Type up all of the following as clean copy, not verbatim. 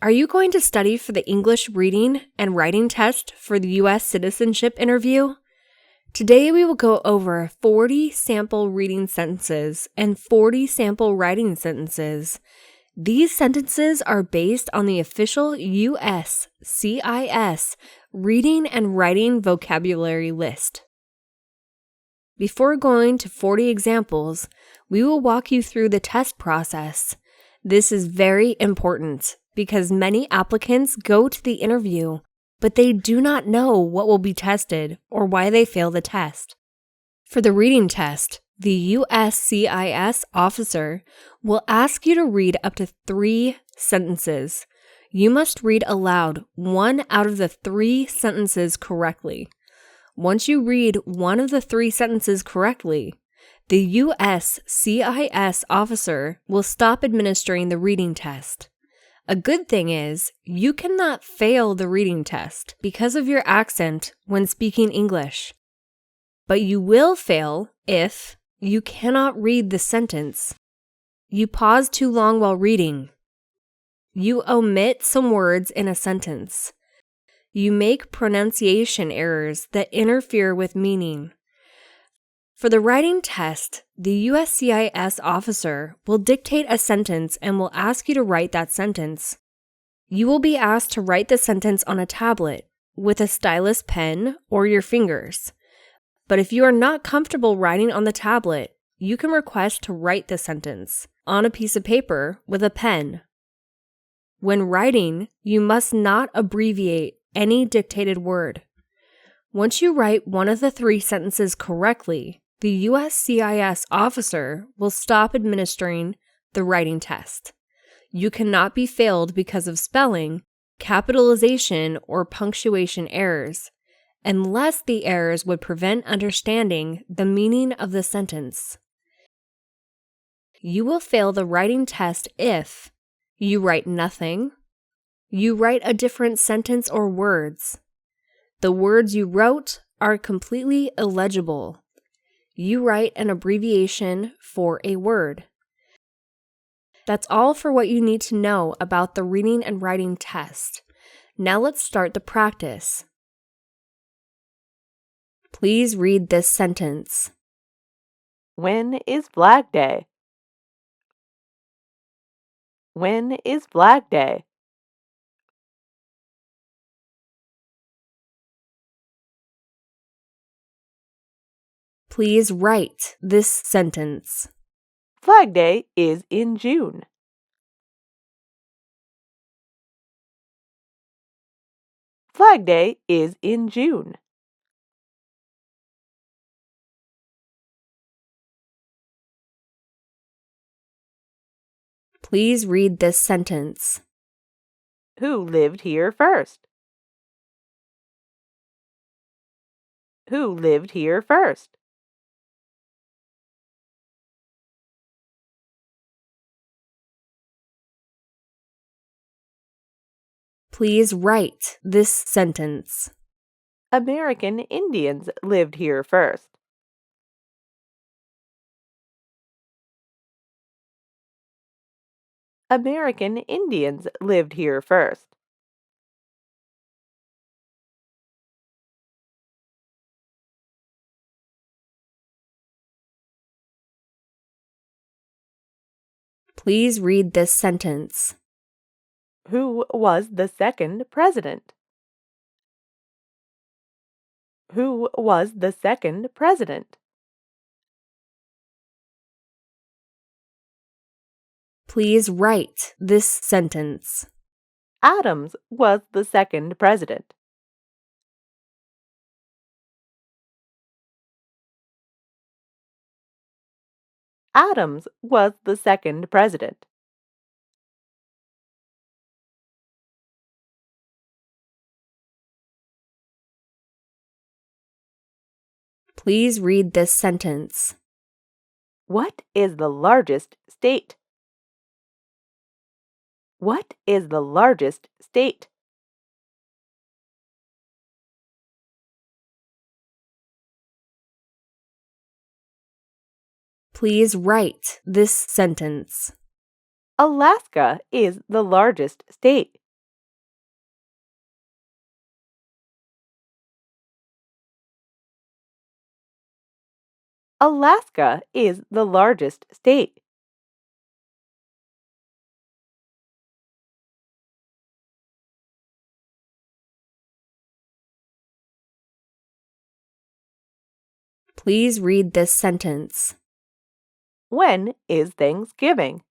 Are you going to study for the English reading and writing test for the U.S. citizenship interview? Today we will go over 40 sample reading sentences and 40 sample writing sentences. These sentences are based on the official USCIS Reading and Writing Vocabulary List. Before going to 40 examples, we will walk you through the test process. This is very important because many applicants go to the interview, but they do not know what will be tested or why they fail the test. For the reading test, the USCIS Officer will ask you to read up to 3 sentences. You must read aloud 1 out of the 3 sentences correctly. Once you read 1 of the 3 sentences correctly, the USCIS Officer will stop administering the reading test. A good thing is, you cannot fail the reading test because of your accent when speaking English. But you will fail if you cannot read the sentence, you pause too long while reading, you omit some words in a sentence, you make pronunciation errors that interfere with meaning. For the writing test, the USCIS Officer will dictate a sentence and will ask you to write that sentence. You will be asked to write the sentence on a tablet with a stylus pen or your fingers. But if you are not comfortable writing on the tablet, you can request to write the sentence on a piece of paper with a pen. When writing, you must not abbreviate any dictated word. Once you write 1 of the 3 sentences correctly, the USCIS Officer will stop administering the writing test. You cannot be failed because of spelling, capitalization, or punctuation errors, unless the errors would prevent understanding the meaning of the sentence. You will fail the writing test if you write nothing, you write a different sentence or words, the words you wrote are completely illegible, you write an abbreviation for a word. That's all for what you need to know about the reading and writing test. Now let's start the practice. Please read this sentence. When is Flag Day? When is Flag Day? Please write this sentence. Flag Day is in June. Flag Day is in June. Please read this sentence. Who lived here first? Who lived here first? Please write this sentence. American Indians lived here first. American Indians lived here first. Please read this sentence. Who was the second president? Who was the second president? Please write this sentence. Adams was the second president. Adams was the second president. Please read this sentence. What is the largest state? What is the largest state? Please write this sentence. Alaska is the largest state. Alaska is the largest state. Please read this sentence. When is Thanksgiving?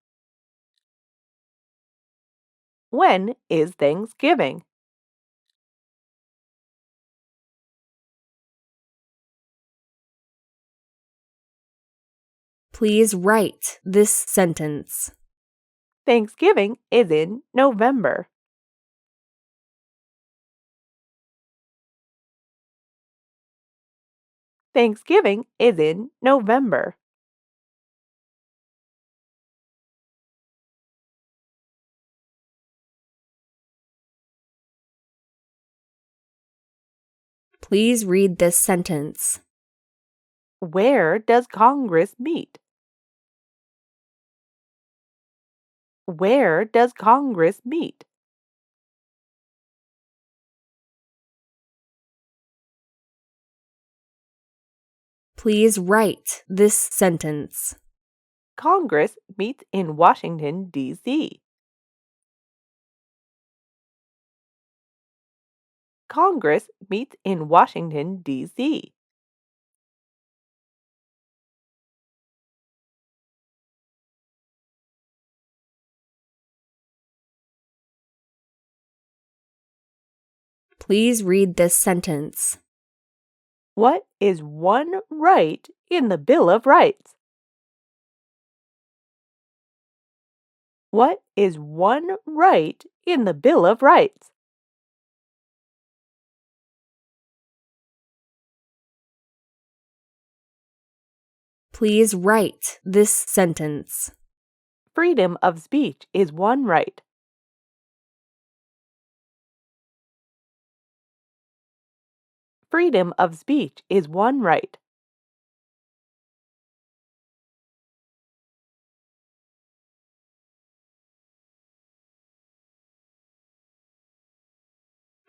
When is Thanksgiving? Please write this sentence. Thanksgiving is in November. Thanksgiving is in November. Please read this sentence. Where does Congress meet? Where does Congress meet? Please write this sentence. Congress meets in Washington, D.C. Congress meets in Washington, D.C. Please read this sentence. What is one right in the Bill of Rights? What is one right in the Bill of Rights? Please write this sentence. Freedom of speech is one right. Freedom of speech is one right.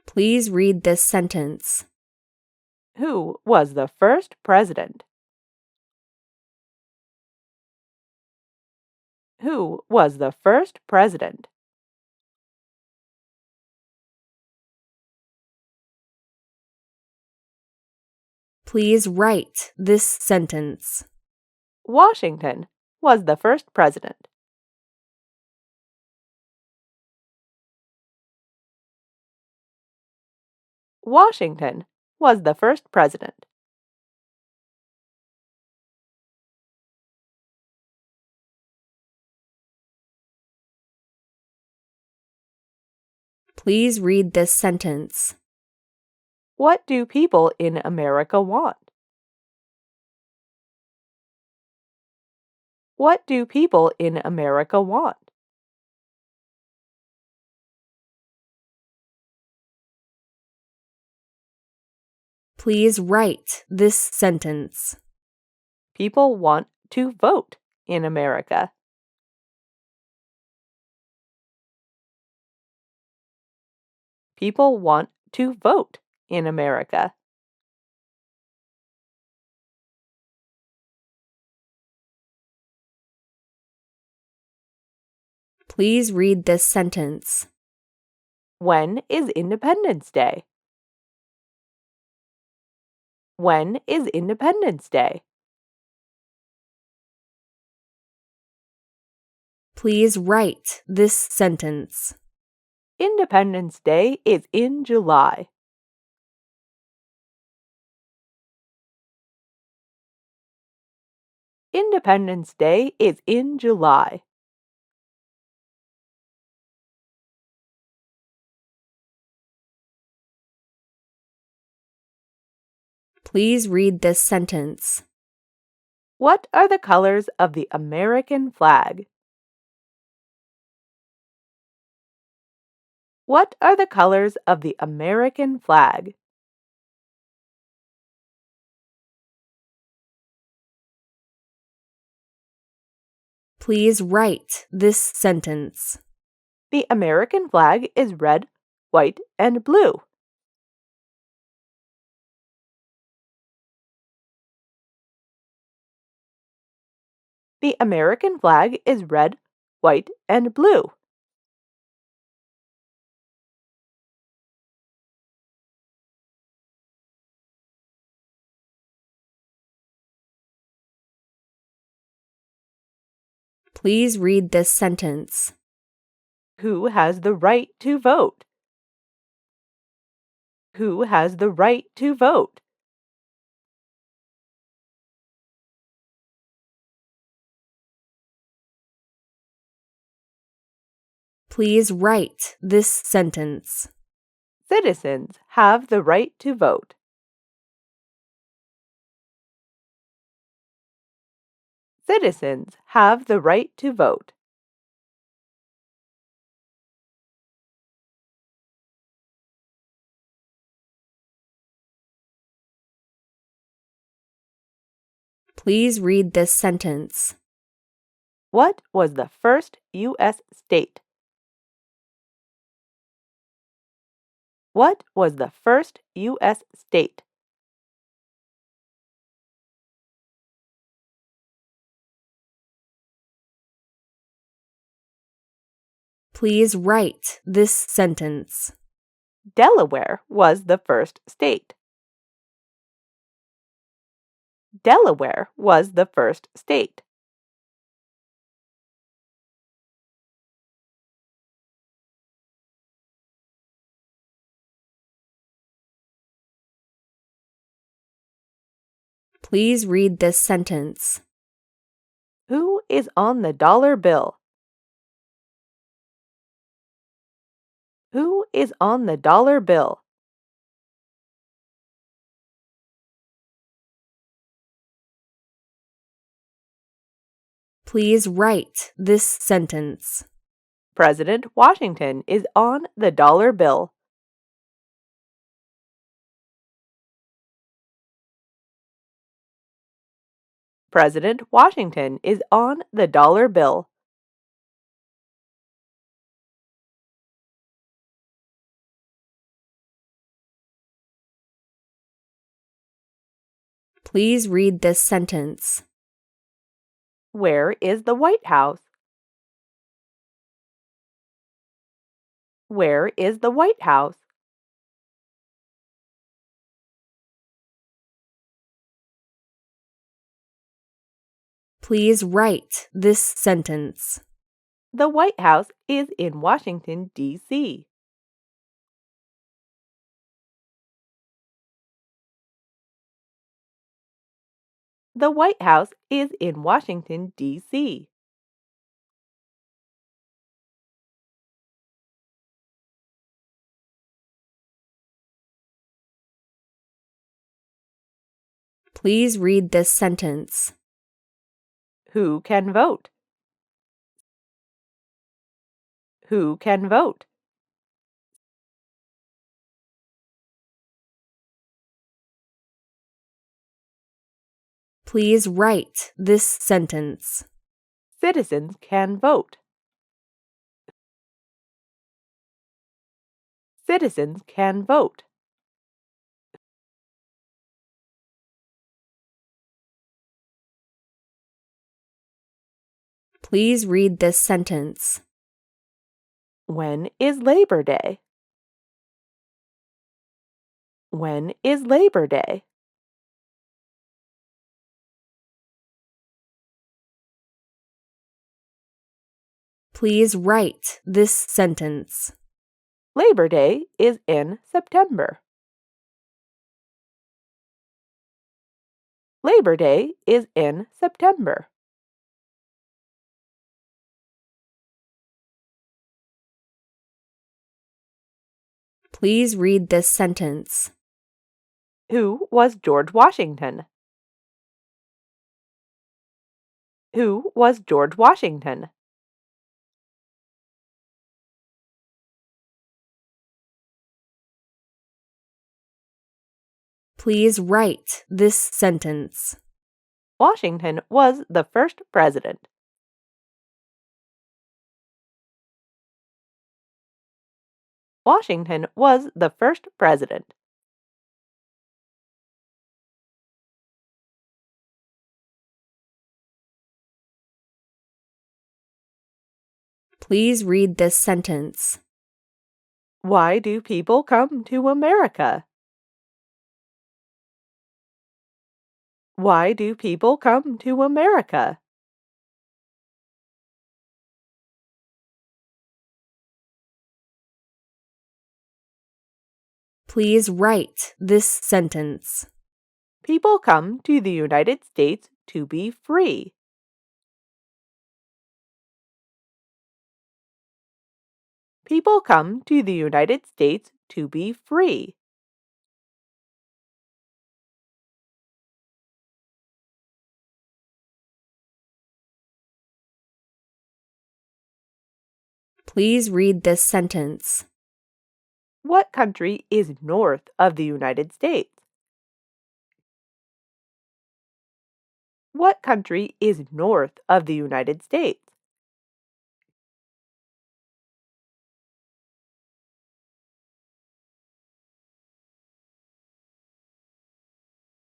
Please read this sentence. Who was the first president? Who was the first president? Please write this sentence. Washington was the first president. Washington was the first president. Please read this sentence. What do people in America want? What do people in America want? Please write this sentence. People want to vote in America. People want to vote in America. Please read this sentence. When is Independence Day? When is Independence Day? Please write this sentence. Independence Day is in July. Independence Day is in July. Please read this sentence. What are the colors of the American flag? What are the colors of the American flag? Please write this sentence. The American flag is red, white, and blue. The American flag is red, white, and blue. Please read this sentence. Who has the right to vote? Who has the right to vote? Please write this sentence. Citizens have the right to vote. Citizens have the right to vote. Please read this sentence. What was the first U.S. state? What was the first U.S. state? Please write this sentence. Delaware was the first state. Delaware was the first state. Please read this sentence. Who is on the dollar bill? Who is on the dollar bill? Please write this sentence. President Washington is on the dollar bill. President Washington is on the dollar bill. Please read this sentence. Where is the White House? Where is the White House? Please write this sentence. The White House is in Washington, D.C. The White House is in Washington, D.C. Please read this sentence. Who can vote? Who can vote? Please write this sentence. Citizens can vote. Citizens can vote. Please read this sentence. When is Labor Day? When is Labor Day? Please write this sentence. Labor Day is in September. Labor Day is in September. Please read this sentence. Who was George Washington? Who was George Washington? Please write this sentence. Washington was the first president. Washington was the first president. Please read this sentence. Why do people come to America? Why do people come to America? Please write this sentence. People come to the United States to be free. People come to the United States to be free. Please read this sentence. What country is north of the United States? What country is north of the United States?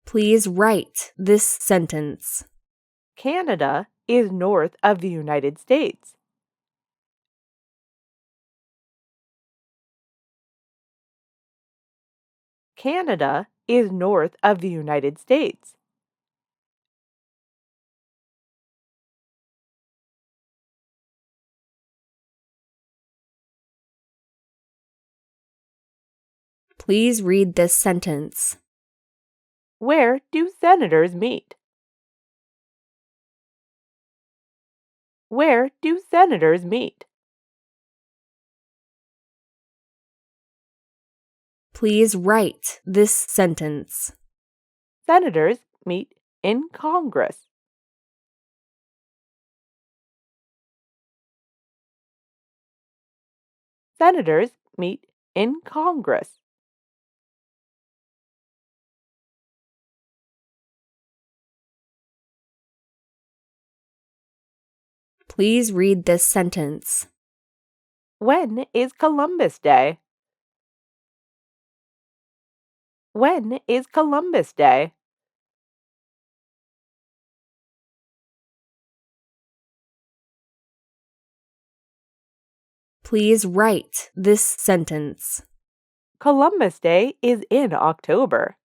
Please write this sentence. Canada is north of the United States. Canada is north of the United States. Please read this sentence. Where do senators meet? Where do senators meet? Please write this sentence. Senators meet in Congress. Senators meet in Congress. Please read this sentence. When is Columbus Day? When is Columbus Day? Please write this sentence. Columbus Day is in October.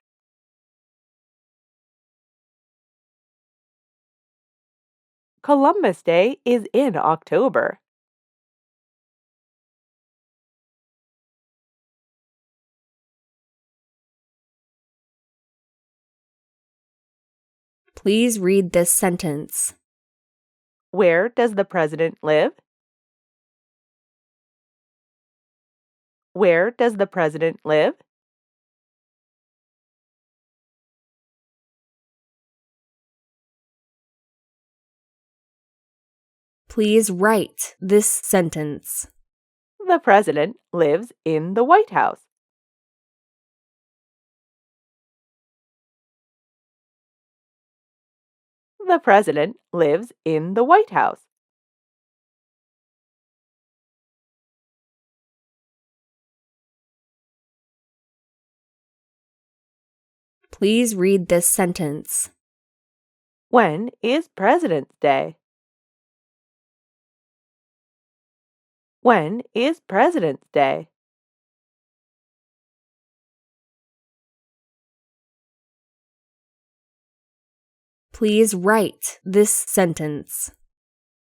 Columbus Day is in October. Please read this sentence. Where does the president live? Where does the president live? Please write this sentence. The president lives in the White House. The president lives in the White House. Please read this sentence. When is President's Day? When is President's Day? Please write this sentence.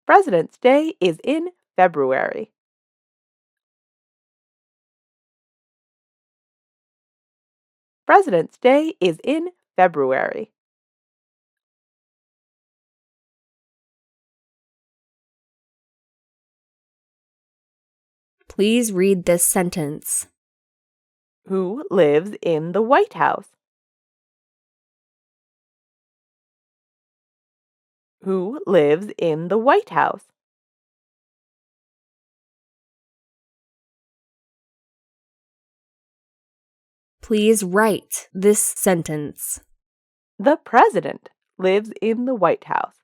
President's Day is in February. President's Day is in February. Please read this sentence. Who lives in the White House? Who lives in the White House? Please write this sentence. The president lives in the White House.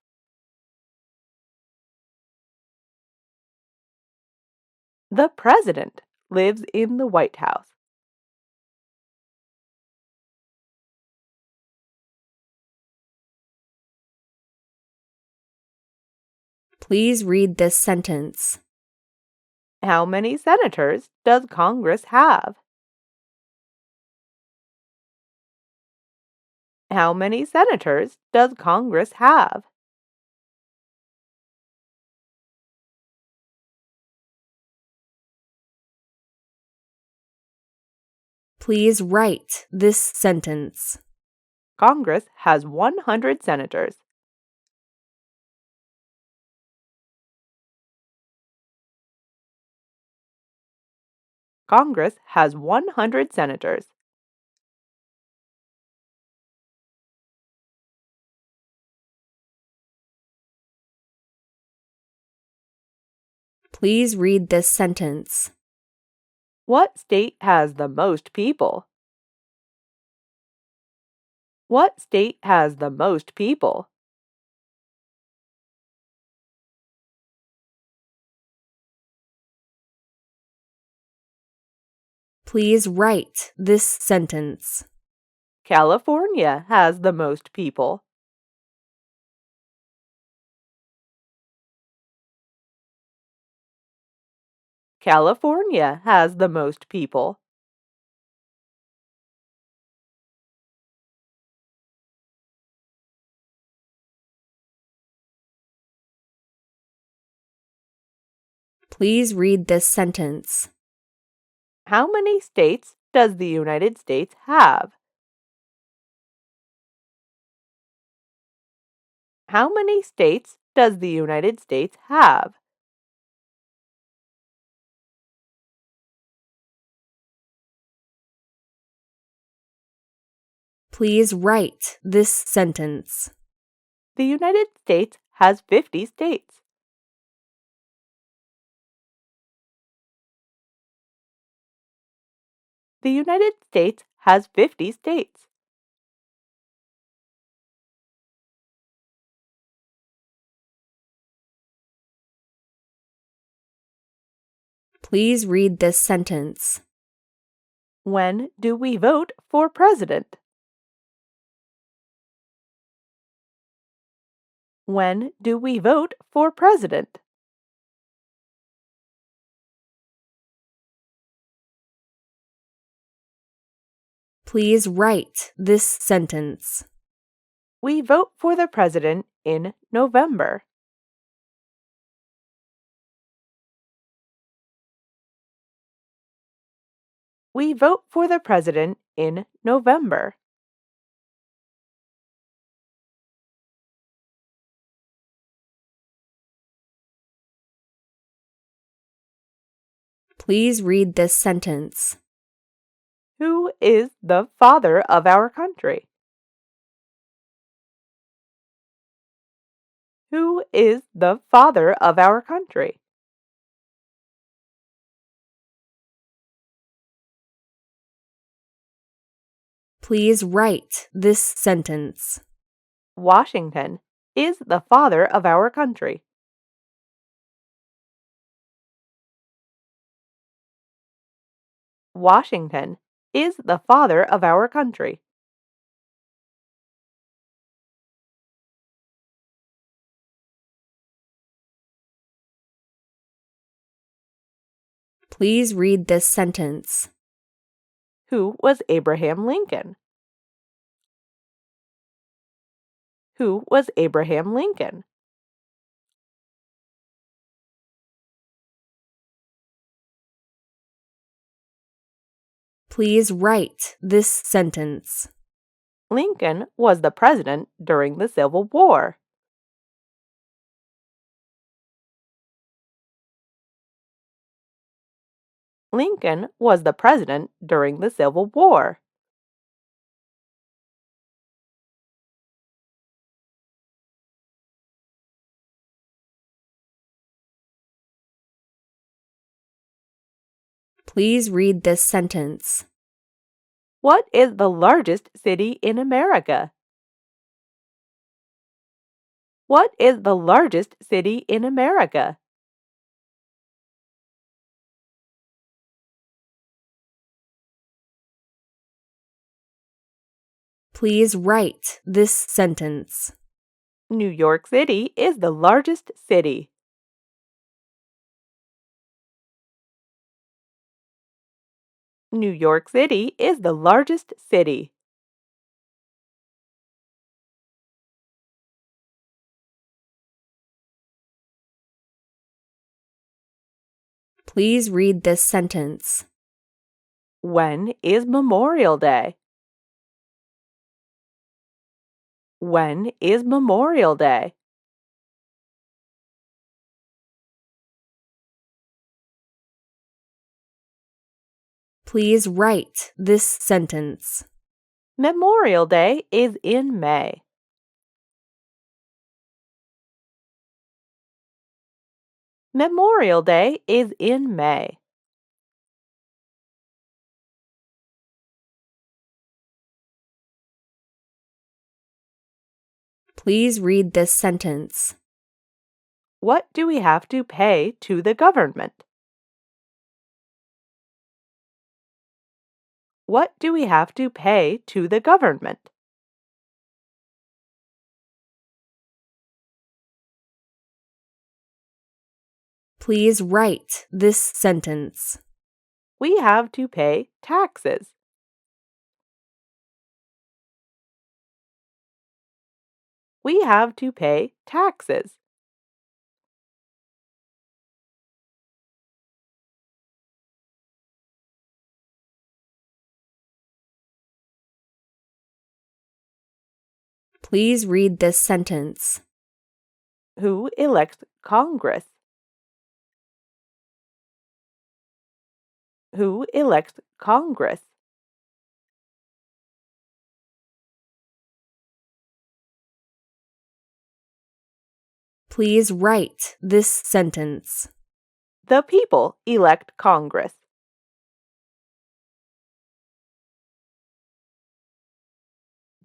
The president lives in the White House. Please read this sentence. How many senators does Congress have? How many senators does Congress have? Please write this sentence. Congress has 100 senators. Congress has 100 senators. Please read this sentence. What state has the most people? What state has the most people? Please write this sentence. California has the most people. California has the most people. Please read this sentence. How many states does the United States have? How many states does the United States have? Please write this sentence. The United States has 50 states. The United States has 50 states. Please read this sentence. When do we vote for president? When do we vote for president? Please write this sentence. We vote for the president in November. We vote for the president in November. Please read this sentence. Who is the father of our country? Who is the father of our country? Please write this sentence. Washington is the father of our country. Washington is the father of our country. Please read this sentence. Who was Abraham Lincoln? Who was Abraham Lincoln? Please write this sentence. Lincoln was the president during the Civil War. Lincoln was the president during the Civil War. Please read this sentence. What is the largest city in America? What is the largest city in America? Please write this sentence. New York City is the largest city. New York City is the largest city. Please read this sentence. When is Memorial Day? When is Memorial Day? Please write this sentence. Memorial Day is in May. Memorial Day is in May. Please read this sentence. What do we have to pay to the government? What do we have to pay to the government? Please write this sentence. We have to pay taxes. We have to pay taxes. Please read this sentence. Who elects Congress? Who elects Congress? Please write this sentence. The people elect Congress.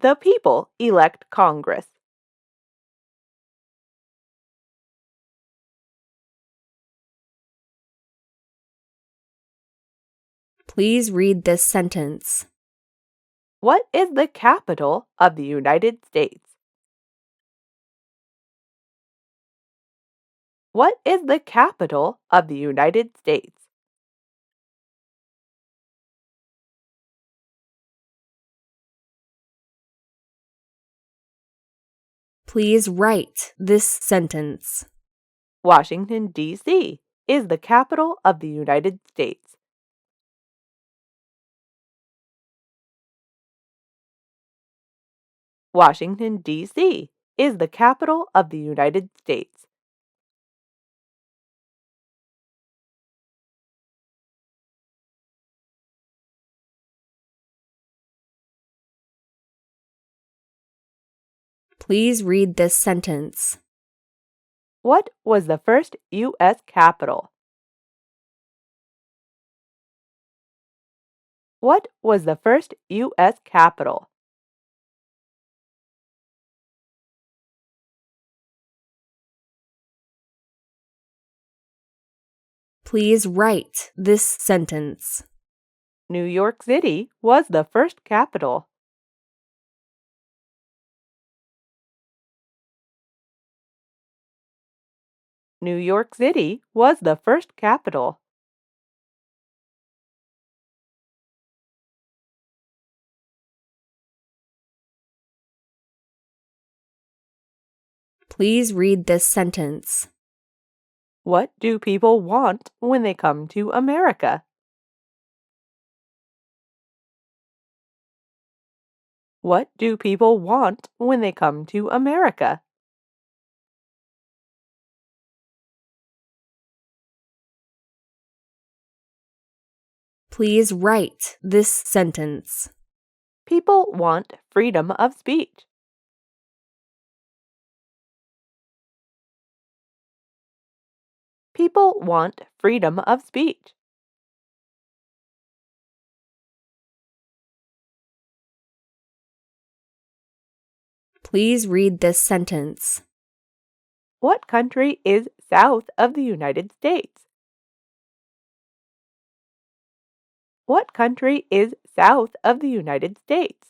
The people elect Congress. Please read this sentence. What is the capital of the United States? What is the capital of the United States? Please write this sentence. Washington, D.C. is the capital of the United States. Washington, D.C. is the capital of the United States. Please read this sentence. What was the first U.S. capital? What was the first U.S. capital? Please write this sentence. New York City was the first capital. New York City was the first capital. Please read this sentence. What do people want when they come to America? What do people want when they come to America? Please write this sentence. People want freedom of speech. People want freedom of speech. Please read this sentence. What country is south of the United States? What country is south of the United States?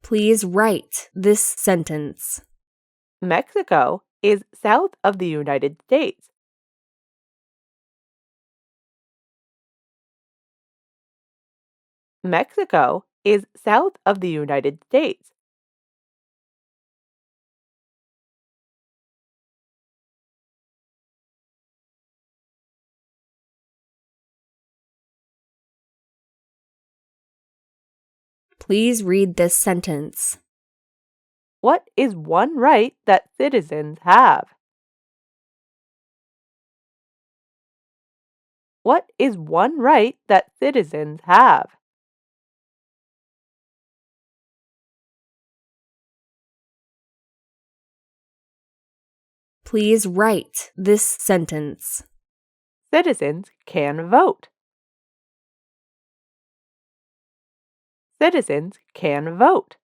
Please write this sentence. Mexico is south of the United States. Mexico is south of the United States. Please read this sentence. What is one right that citizens have? What is one right that citizens have? Please write this sentence. Citizens can vote. Citizens can vote.